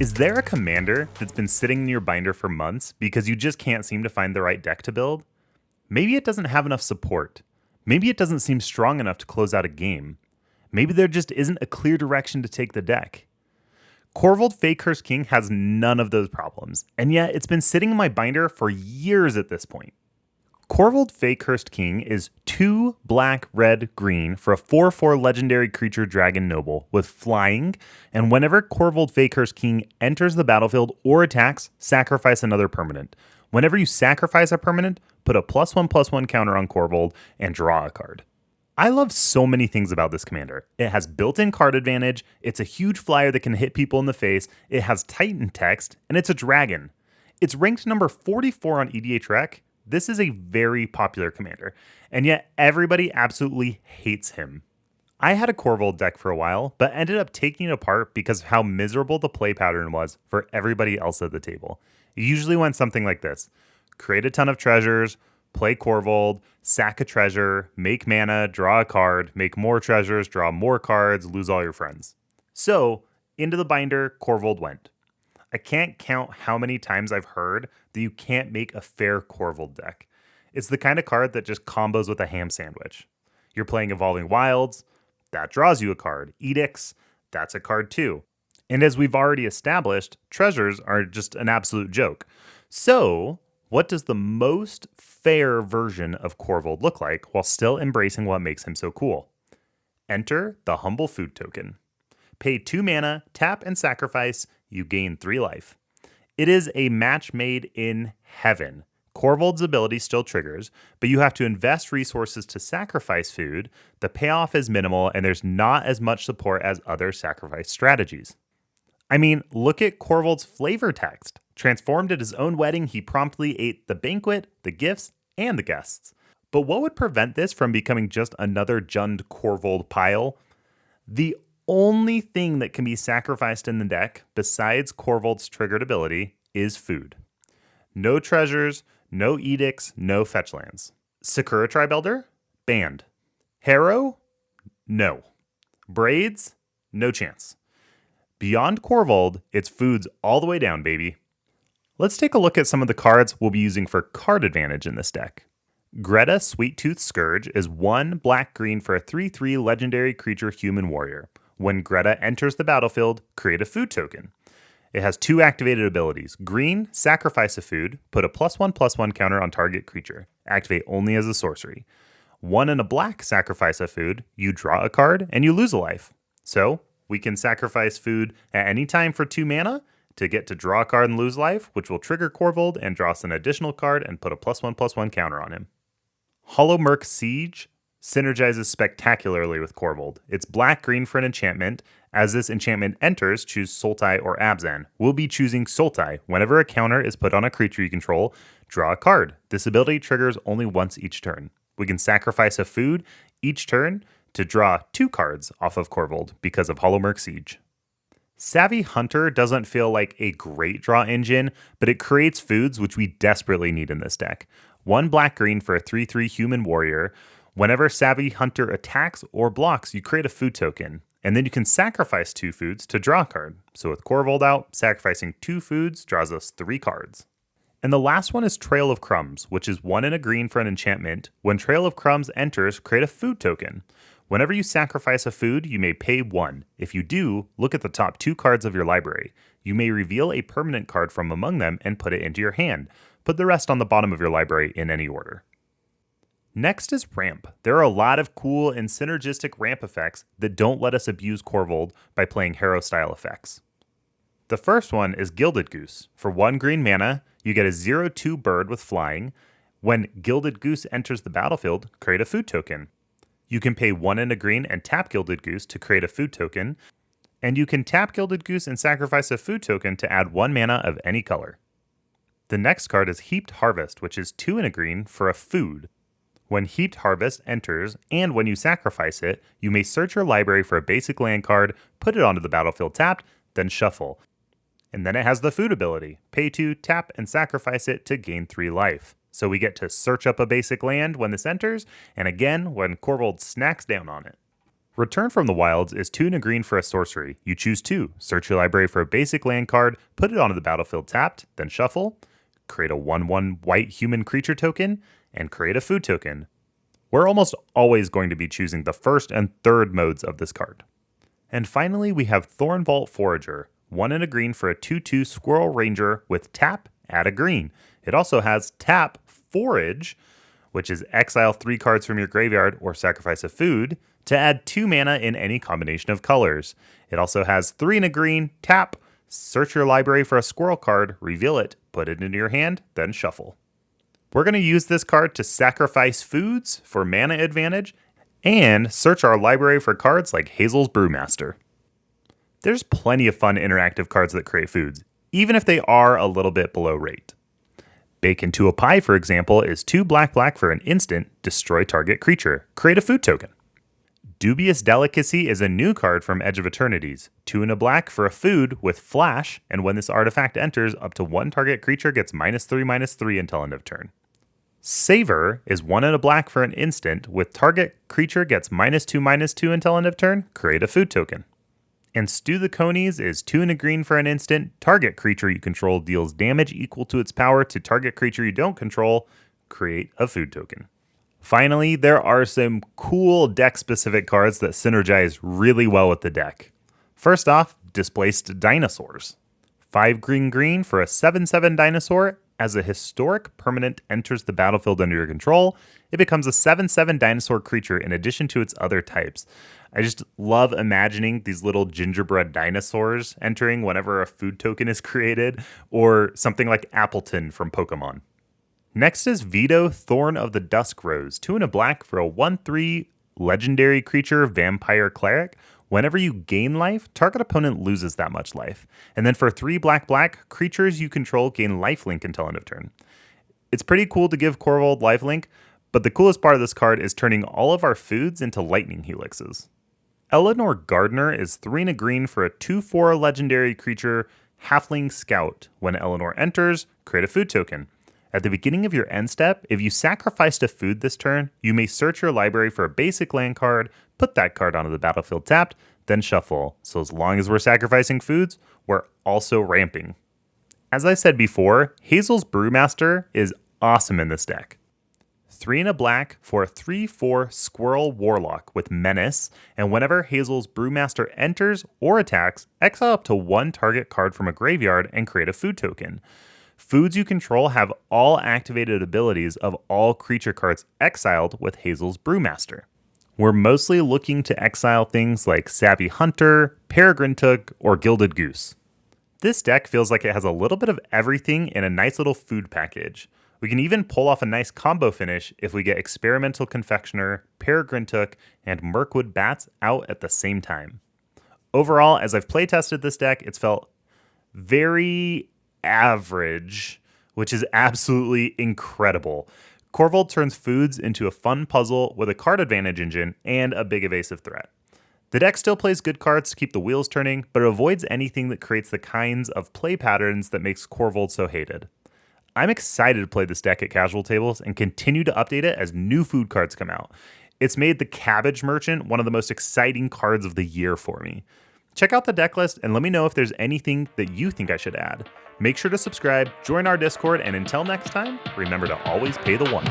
Is there a commander that's been sitting in your binder for months because you just can't seem to find the right deck to build? Maybe it doesn't have enough support. Maybe it doesn't seem strong enough to close out a game. Maybe there just isn't a clear direction to take the deck. Korvold Fakehurst King has none of those problems, and yet it's been sitting in my binder for years at this point. Korvold Fakehurst King is 2 black, red, green for a 4/4 legendary creature dragon noble with flying, and whenever Korvold Fakehurst King enters the battlefield or attacks, sacrifice another permanent. Whenever you sacrifice a permanent, put a +1/+1 counter on Korvold and draw a card. I love so many things about this commander. It has built-in card advantage, it's a huge flyer that can hit people in the face, it has Titan text, and it's a dragon. It's ranked number 44 on EDHREC. This is a very popular commander, and yet everybody absolutely hates him. I had a Korvold deck for a while, but ended up taking it apart because of how miserable the play pattern was for everybody else at the table. It usually went something like this: create a ton of treasures, play Korvold, sack a treasure, make mana, draw a card, make more treasures, draw more cards, lose all your friends. So, into the binder, Korvold went. I can't count how many times I've heard that you can't make a fair Korvold deck. It's the kind of card that just combos with a ham sandwich. You're playing Evolving Wilds, that draws you a card. Edicts, that's a card too. And as we've already established, treasures are just an absolute joke. So, what does the most fair version of Korvold look like while still embracing what makes him so cool? Enter the Humble Food Token. Pay 2 mana, tap and sacrifice, you gain 3 life. It is a match made in heaven. Korvold's ability still triggers, but you have to invest resources to sacrifice food. The payoff is minimal, and there's not as much support as other sacrifice strategies. I mean, look at Korvold's flavor text. Transformed at his own wedding, he promptly ate the banquet, the gifts, and the guests. But what would prevent this from becoming just another Jund Korvold pile? The only thing that can be sacrificed in the deck, besides Korvold's triggered ability, is food. No treasures, no edicts, no fetch lands. Sakura Tribe Elder? Banned. Harrow? No. Braids? No chance. Beyond Korvold, it's foods all the way down, baby. Let's take a look at some of the cards we'll be using for card advantage in this deck. Greta Sweet-Tooth Scourge is 1 black-green for a 3/3 legendary creature human warrior. When Greta enters the battlefield, create a food token. It has 2 activated abilities. Green, sacrifice a food, put a +1/+1 counter on target creature. Activate only as a sorcery. 1 and a black, sacrifice a food, you draw a card, and you lose a life. So, we can sacrifice food at any time for 2 mana to get to draw a card and lose life, which will trigger Korvold and draw us an additional card and put a +1/+1 counter on him. Hollow Merc Siege synergizes spectacularly with Korvold. It's black-green for an enchantment. As this enchantment enters, choose Sultai or Abzan. We'll be choosing Sultai. Whenever a counter is put on a creature you control, draw a card. This ability triggers only once each turn. We can sacrifice a food each turn to draw 2 cards off of Korvold because of Hollow Merc Siege. Savvy Hunter doesn't feel like a great draw engine, but it creates foods which we desperately need in this deck. 1 black-green for a 3/3 human warrior. Whenever Savvy Hunter attacks or blocks, you create a food token, and then you can sacrifice 2 foods to draw a card. So with Korvold out, sacrificing 2 foods draws us 3 cards. And the last one is Trail of Crumbs, which is 1 and a green for an enchantment. When Trail of Crumbs enters, create a food token. Whenever you sacrifice a food, you may pay 1. If you do, look at the top 2 cards of your library. You may reveal a permanent card from among them and put it into your hand. Put the rest on the bottom of your library in any order. Next is Ramp. There are a lot of cool and synergistic ramp effects that don't let us abuse Korvold by playing Harrow-style effects. The first one is Gilded Goose. For 1 green mana, you get a 0/2 bird with flying. When Gilded Goose enters the battlefield, create a food token. You can pay 1 and a green and tap Gilded Goose to create a food token, and you can tap Gilded Goose and sacrifice a food token to add 1 mana of any color. The next card is Heaped Harvest, which is 2 and a green for a food. When Heaped Harvest enters, and when you sacrifice it, you may search your library for a basic land card, put it onto the battlefield tapped, then shuffle. And then it has the food ability. Pay 2, tap, and sacrifice it to gain 3 life. So we get to search up a basic land when this enters, and again when Korvold snacks down on it. Return from the Wilds is 2 and a green for a sorcery. You choose 2. Search your library for a basic land card, put it onto the battlefield tapped, then shuffle, create a 1/1 white human creature token, and create a food token. We're almost always going to be choosing the first and third modes of this card. And finally, we have Thornvault Forager, 1 and a green for a 2/2 Squirrel Ranger with tap, add a green. It also has tap, Forage, which is exile 3 cards from your graveyard or sacrifice a food, to add 2 mana in any combination of colors. It also has 3 and a green, tap, search your library for a squirrel card, reveal it, put it into your hand, then shuffle. We're going to use this card to sacrifice foods for mana advantage and search our library for cards like Hazel's Brewmaster. There's plenty of fun interactive cards that create foods, even if they are a little bit below rate. Bake into a Pie, for example, is 2 black for an instant, destroy target creature, create a food token. Dubious Delicacy is a new card from Edge of Eternities, 2 and a black for a food with flash, and when this artifact enters, up to 1 target creature gets -3/-3 until end of turn. Savor is 1 and a black for an instant, with target creature gets -2/-2 until end of turn, create a food token. And Stew the Conies is 2 and a green for an instant, target creature you control deals damage equal to its power to target creature you don't control, create a food token. Finally, there are some cool deck-specific cards that synergize really well with the deck. First off, Displaced Dinosaurs. 5 green for a 7/7 dinosaur. As a historic permanent enters the battlefield under your control, it becomes a 7/7 dinosaur creature in addition to its other types. I just love imagining these little gingerbread dinosaurs entering whenever a food token is created, or something like Appleton from Pokemon. Next is Vito, Thorn of the Dusk Rose, 2 and a black for a 1/3 legendary creature vampire cleric. Whenever you gain life, target opponent loses that much life. And then for 3 black, creatures you control gain lifelink until end of turn. It's pretty cool to give Korvold lifelink, but the coolest part of this card is turning all of our foods into lightning helixes. Eleanor Gardner is 3 and a green for a 2/4 legendary creature, Halfling Scout. When Eleanor enters, create a food token. At the beginning of your end step, if you sacrificed a food this turn, you may search your library for a basic land card, put that card onto the battlefield tapped, then shuffle. So as long as we're sacrificing foods, we're also ramping. As I said before, Hazel's Brewmaster is awesome in this deck. 3 and a black for a 3/4 Squirrel Warlock with Menace, and whenever Hazel's Brewmaster enters or attacks, exile up to 1 target card from a graveyard and create a food token. Foods you control have all activated abilities of all creature cards exiled with Hazel's Brewmaster. We're mostly looking to exile things like Savvy Hunter, Peregrine Took, or Gilded Goose. This deck feels like it has a little bit of everything in a nice little food package. We can even pull off a nice combo finish if we get Experimental Confectioner, Peregrine Took, and Mirkwood Bats out at the same time. Overall, as I've playtested this deck, it's felt very average, which is absolutely incredible. Korvold turns foods into a fun puzzle with a card advantage engine and a big evasive threat. The deck still plays good cards to keep the wheels turning, but it avoids anything that creates the kinds of play patterns that makes Korvold so hated. I'm excited to play this deck at casual tables and continue to update it as new food cards come out. It's made the Cabbage Merchant one of the most exciting cards of the year for me. Check out the deck list and let me know if there's anything that you think I should add. Make sure to subscribe, join our Discord, and until next time, remember to always pay the one.